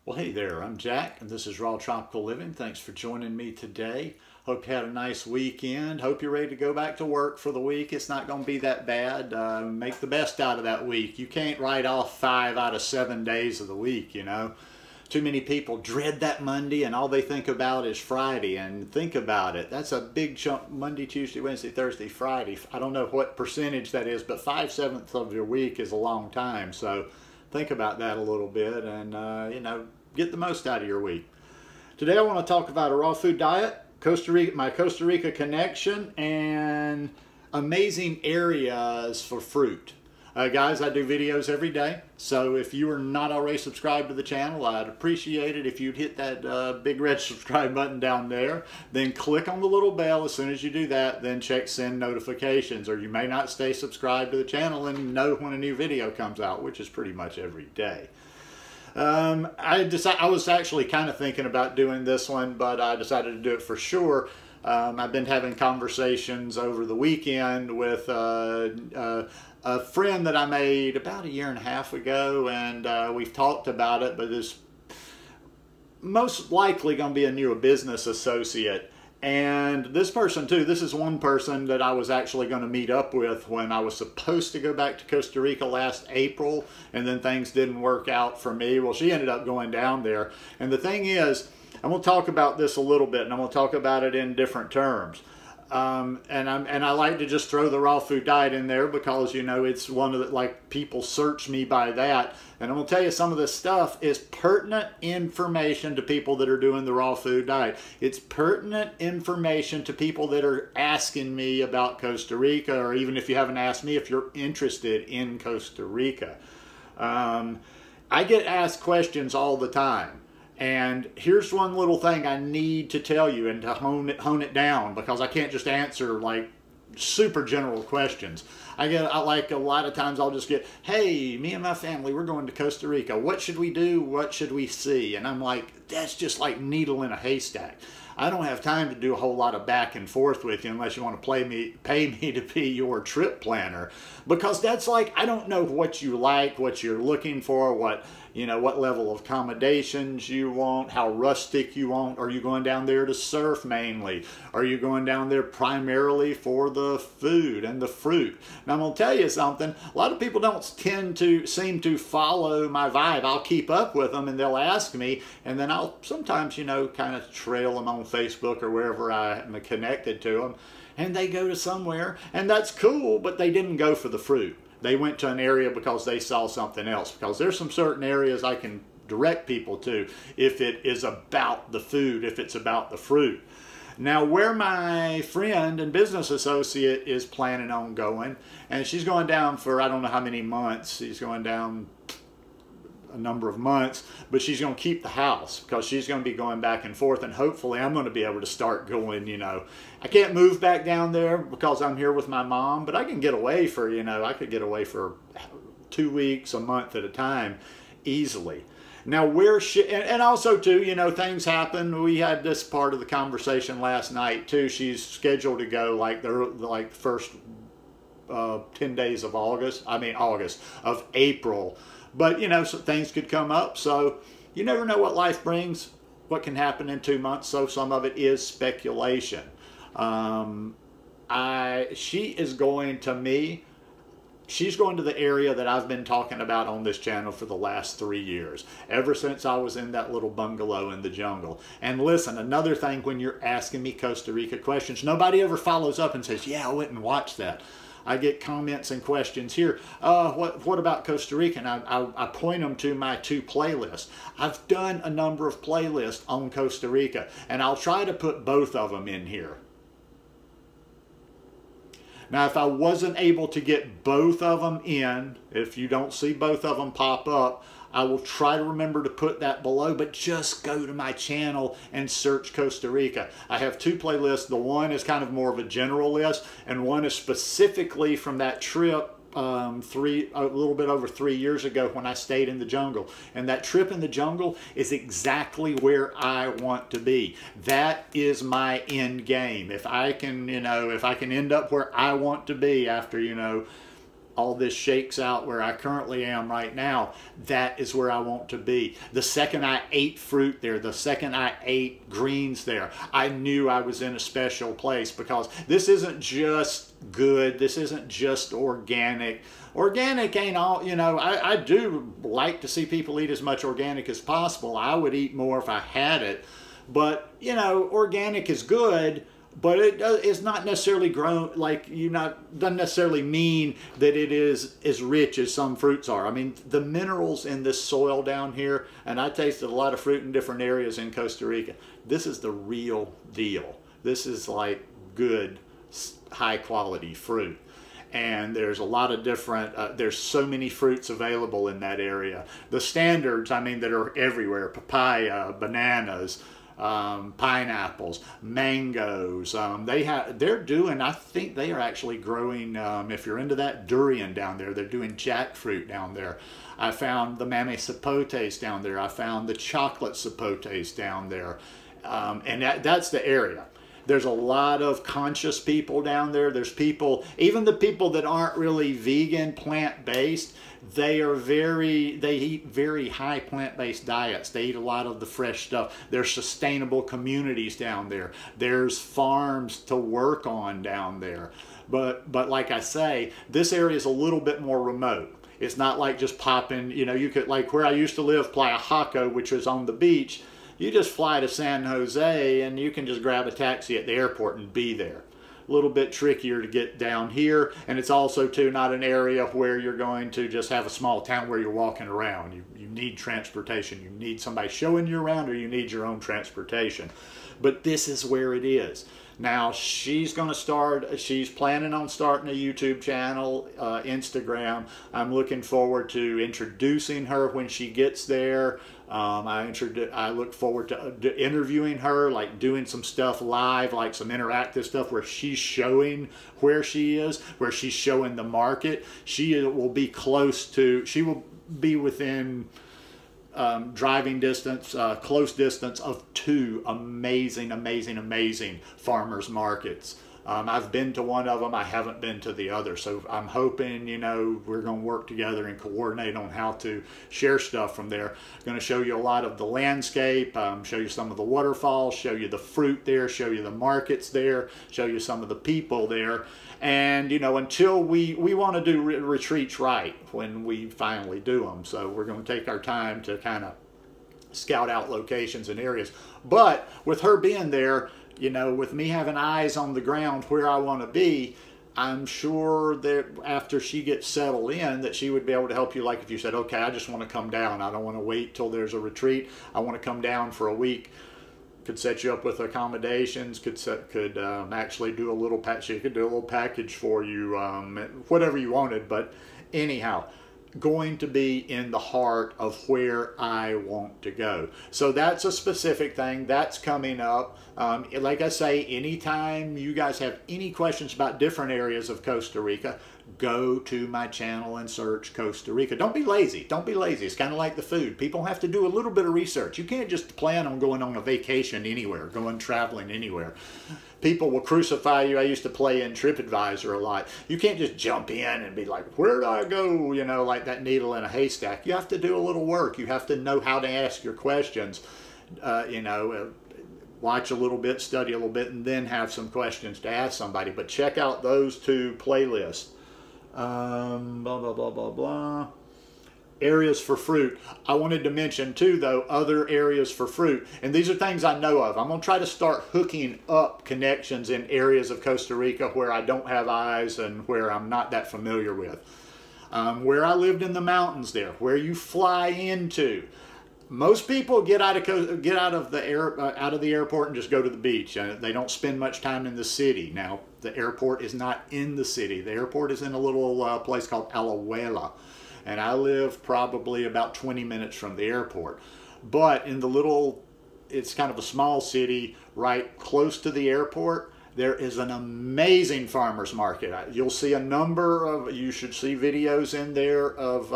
Well, hey there, I'm Jack, and this is Raw Tropical Living. Thanks for joining me today. Hope you had a nice weekend. Hope you're ready to go back to work for the week. It's not going to be that bad. Make the best out of that week. You can't write off 5 out of 7 days of the week, you know. Too many people dread that Monday, and all they think about is Friday. And think about it. That's a big chunk. Monday, Tuesday, Wednesday, Thursday, Friday. I don't know what percentage that is, but 5/7 of your week is a long time. So think about that a little bit and, you know, get the most out of your week. Today I want to talk about a raw food diet, Costa Rica, my Costa Rica connection, and amazing areas for fruit. Guys, I do videos every day, so if you are not already subscribed to the channel, I'd appreciate it if you'd hit that big red subscribe button down there. Then click on the little bell. As soon as you do that, then check send notifications, or you may not stay subscribed to the channel and know when a new video comes out, which is pretty much every day. I was actually kind of thinking about doing this one, but I decided to do it for sure. I've been having conversations over the weekend with a friend that I made about 1.5 years ago, and we've talked about it, but it's most likely going to be a new business associate. And this person too, this is one person that I was actually going to meet up with when I was supposed to go back to Costa Rica last April, and then things didn't work out for me. Well, she ended up going down there. And the thing is, I'm going to talk about this a little bit, and I'm going to talk about it in different terms. And I like to just throw the raw food diet in there because, you know, it's one of the, like, people search me by that. And I'm going to tell you, some of this stuff is pertinent information to people that are doing the raw food diet. It's pertinent information to people that are asking me about Costa Rica, or even if you haven't asked me, if you're interested in Costa Rica. I get asked questions all the time. And here's one little thing I need to tell you and to hone it down, because I can't just answer like super general questions. Like a lot of times I'll just get, hey, me and my family, we're going to Costa Rica. What should we do? What should we see? And I'm like, that's just like needle in a haystack. I don't have time to do a whole lot of back and forth with you unless you want to pay me to be your trip planner, because that's like, I don't know what you like, what you're looking for, what, you know, what level of accommodations you want, how rustic you want. Are you going down there to surf mainly? Are you going down there primarily for the food and the fruit? Now, I'm going to tell you something. A lot of people don't seem to follow my vibe. I'll keep up with them and they'll ask me, and then I'll sometimes, you know, kind of trail them on Facebook or wherever I am connected to them, and they go to somewhere, and that's cool, but they didn't go for the fruit. They went to an area because they saw something else, because there's some certain areas I can direct people to if it is about the food, if it's about the fruit. Now, where my friend and business associate is planning on going, and she's going down for I don't know how many months. She's going down a number of months, but she's going to keep the house because she's going to be going back and forth, and hopefully I'm going to be able to start going, you know. I can't move back down there because I'm here with my mom, but I can get away for, you know, I could get away for 2 weeks, a month at a time easily. Now, where she, and also too, you know, things happen. We had this part of the conversation last night too. She's scheduled to go like the first 10 days of August of April. But, you know, so things could come up. So you never know what life brings, what can happen in 2 months. So some of it is speculation. She is going to me. She's going to the area that I've been talking about on this channel for the last 3 years, ever since I was in that little bungalow in the jungle. And listen, another thing, when you're asking me Costa Rica questions, nobody ever follows up and says, yeah, I went and watched that. I get comments and questions here. What about Costa Rica? And I point them to my 2 playlists. I've done a number of playlists on Costa Rica, and I'll try to put both of them in here. Now, if I wasn't able to get both of them in, if you don't see both of them pop up, I will try to remember to put that below, but just go to my channel and search Costa Rica. I have 2 playlists. The one is kind of more of a general list, and one is specifically from that trip a little bit over 3 years ago when I stayed in the jungle. And that trip in the jungle is exactly where I want to be. That is my end game. If I can, you know, if I can end up where I want to be after, you know, all this shakes out where I currently am right now, that is where I want to be. The second I ate fruit there, the second I ate greens there, I knew I was in a special place, because this isn't just good, this isn't just organic. Organic ain't all, you know, I do like to see people eat as much organic as possible. I would eat more if I had it. But, you know, organic is good, but it's not necessarily grown, like, doesn't necessarily mean that it is as rich as some fruits are. I mean, the minerals in this soil down here, and I tasted a lot of fruit in different areas in Costa Rica. This is the real deal. This is like good, high quality fruit. And there's a lot of different, there's so many fruits available in that area. The standards, I mean, that are everywhere: papaya, bananas, pineapples, mangoes. They're doing, I think they are actually growing, if you're into that, durian down there. They're doing jackfruit down there. I found the mamey sapotes down there. I found the chocolate sapotes down there. And that's the area. There's a lot of conscious people down there. There's people, even the people that aren't really vegan, plant-based, they eat very high plant-based diets. They eat a lot of the fresh stuff. There's sustainable communities down there. There's farms to work on down there. But like I say, this area is a little bit more remote. It's not like just popping, you know, you could, like where I used to live, Playa Jaco, which was on the beach, you just fly to San Jose and you can just grab a taxi at the airport and be there. A little bit trickier to get down here, and it's also too not an area where you're going to just have a small town where you're walking around. You need transportation. You need somebody showing you around, or you need your own transportation. But this is where it is. Now she's going to start, she's planning on starting a YouTube channel, Instagram. I'm looking forward to introducing her when she gets there. I look forward to interviewing her, like doing some stuff live, like some interactive stuff where she's showing where she is, where she's showing the market. She will be close to, she will be within driving distance, close distance of 2 amazing farmers markets. I've been to one of them. I haven't been to the other. So I'm hoping, you know, we're going to work together and coordinate on how to share stuff from there. I'm going to show you a lot of the landscape, show you some of the waterfalls, show you the fruit there, show you the markets there, show you some of the people there. And, you know, until we want to do retreats right when we finally do them. So we're going to take our time to kind of scout out locations and areas. But with her being there, you know, with me having eyes on the ground where I want to be, I'm sure that after she gets settled in, that she would be able to help you. Like if you said, okay, I just want to come down. I don't want to wait till there's a retreat. I want to come down for a week. Could set you up with accommodations, could actually do a little package. She could do a little package for you, whatever you wanted. But anyhow, going to be in the heart of where I want to go. So that's a specific thing that's coming up. Like I say, anytime you guys have any questions about different areas of Costa Rica, go to my channel and search Costa Rica. Don't be lazy. Don't be lazy. It's kind of like the food. People have to do a little bit of research. You can't just plan on going on a vacation anywhere, traveling anywhere. People will crucify you. I used to play in TripAdvisor a lot. You can't just jump in and be like, where do I go? You know, like that needle in a haystack. You have to do a little work. You have to know how to ask your questions. You know, watch a little bit, study a little bit, and then have some questions to ask somebody. But check out those 2 playlists. Blah, blah, blah, blah, blah. Areas for fruit. I wanted to mention too, though, other areas for fruit. And these are things I know of. I'm going to try to start hooking up connections in areas of Costa Rica where I don't have eyes and where I'm not that familiar with. Where I lived in the mountains there, where you fly into. Most people get out of the airport and just go to the beach. They don't spend much time in the city. Now, the airport is not in the city. The airport is in a little place called Alajuela, and I live probably about 20 minutes from the airport. But in the little, it's kind of a small city right close to the airport, there is an amazing farmers market. You'll see a number of, you should see videos in there of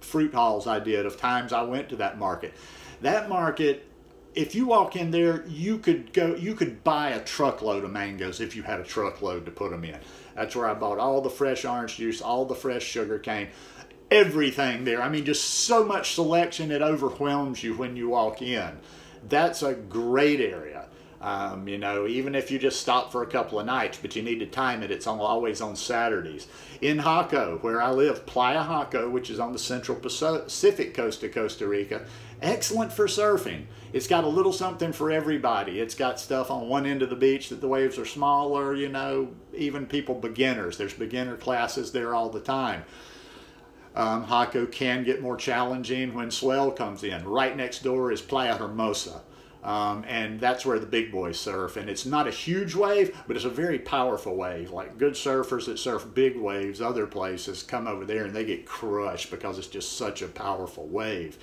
fruit hauls I did, of times I went to that market. That market if you walk in there, you could buy a truckload of mangoes if you had a truckload to put them in. That's where I bought all the fresh orange juice, all the fresh sugar cane, everything there. I mean, just so much selection, it overwhelms you when you walk in. That's a great area. You know, even if you just stop for a couple of nights, but you need to time it, it's always on Saturdays. In Jaco, where I live, Playa Jaco, which is on the central Pacific coast of Costa Rica, excellent for surfing. It's got a little something for everybody. It's got stuff on one end of the beach that the waves are smaller, you know, even people, beginners. There's beginner classes there all the time. Jaco can get more challenging when swell comes in. Right next door is Playa Hermosa. And that's where the big boys surf, and it's not a huge wave, but it's a very powerful wave. Like good surfers that surf big waves other places come over there and they get crushed because it's just such a powerful wave.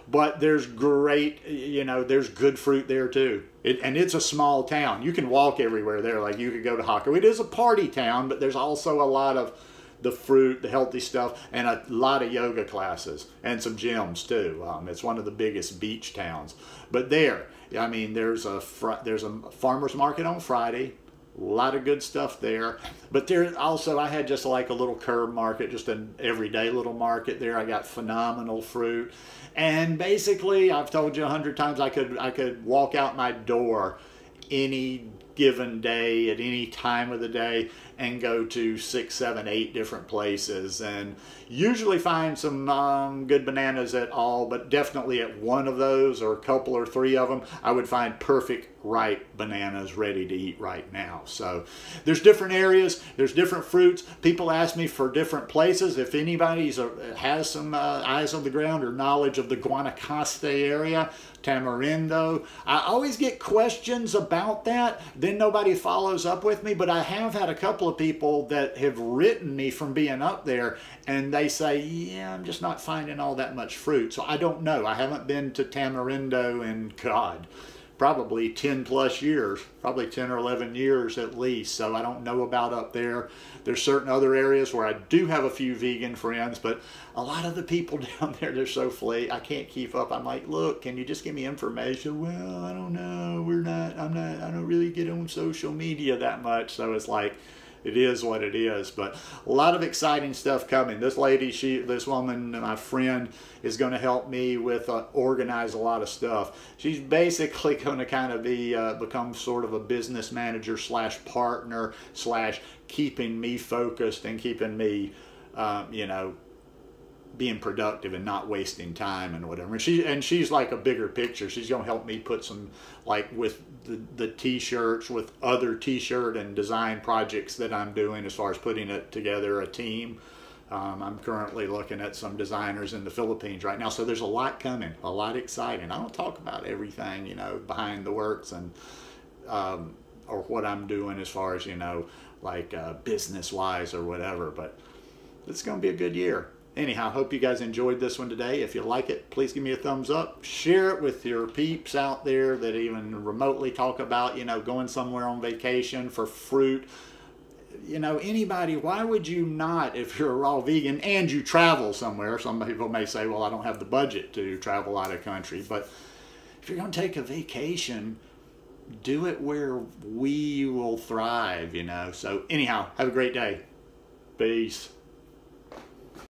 But there's great, you know, there's good fruit there too. And it's a small town. You can walk everywhere there. Like you could go to Jaco. It is a party town, but there's also a lot of the fruit, the healthy stuff, and a lot of yoga classes and some gyms too. It's one of the biggest beach towns. But there, I mean, there's a farmer's market on Friday. A lot of good stuff there. But there also, I had just like a little curb market, just an everyday little market there. I got phenomenal fruit. And basically, I've told you 100 times, I could walk out my door any given day at any time of the day and go to 6, 7, 8 different places and usually find some good bananas at all, but definitely at one of those or a couple or 3 of them I would find perfect ripe bananas ready to eat right now. So there's different areas, there's different fruits. People ask me for different places. If anybody has some eyes on the ground or knowledge of the Guanacaste area, Tamarindo, I always get questions about that. Then nobody follows up with me, but I have had a couple of people that have written me from being up there and they say, yeah, I'm just not finding all that much fruit. So I don't know. I haven't been to Tamarindo in, God, probably 10 plus years, probably 10 or 11 years at least. So I don't know about up there. There's certain other areas where I do have a few vegan friends, but a lot of the people down there, they're so flaky. I can't keep up. I'm like, look, can you just give me information? Well, I don't know. I don't really get on social media that much. So it's like, it is what it is. But a lot of exciting stuff coming. This lady, this woman, my friend, is going to help me with organize a lot of stuff. She's basically going to kind of become sort of a business manager slash partner slash keeping me focused and keeping me, you know, being productive and not wasting time and whatever. And she's like a bigger picture. She's going to help me put some, like with the t-shirts, with other t-shirt and design projects that I'm doing as far as putting it together, a team. I'm currently looking at some designers in the Philippines right now. So there's a lot coming, a lot exciting. I don't talk about everything, you know, behind the works and, or what I'm doing as far as, you know, like business wise or whatever, but it's going to be a good year. Anyhow, hope you guys enjoyed this one today. If you like it, please give me a thumbs up. Share it with your peeps out there that even remotely talk about, you know, going somewhere on vacation for fruit. You know, anybody, why would you not, if you're a raw vegan and you travel somewhere? Some people may say, well, I don't have the budget to travel out of country. But if you're going to take a vacation, do it where we will thrive, you know. So anyhow, have a great day. Peace.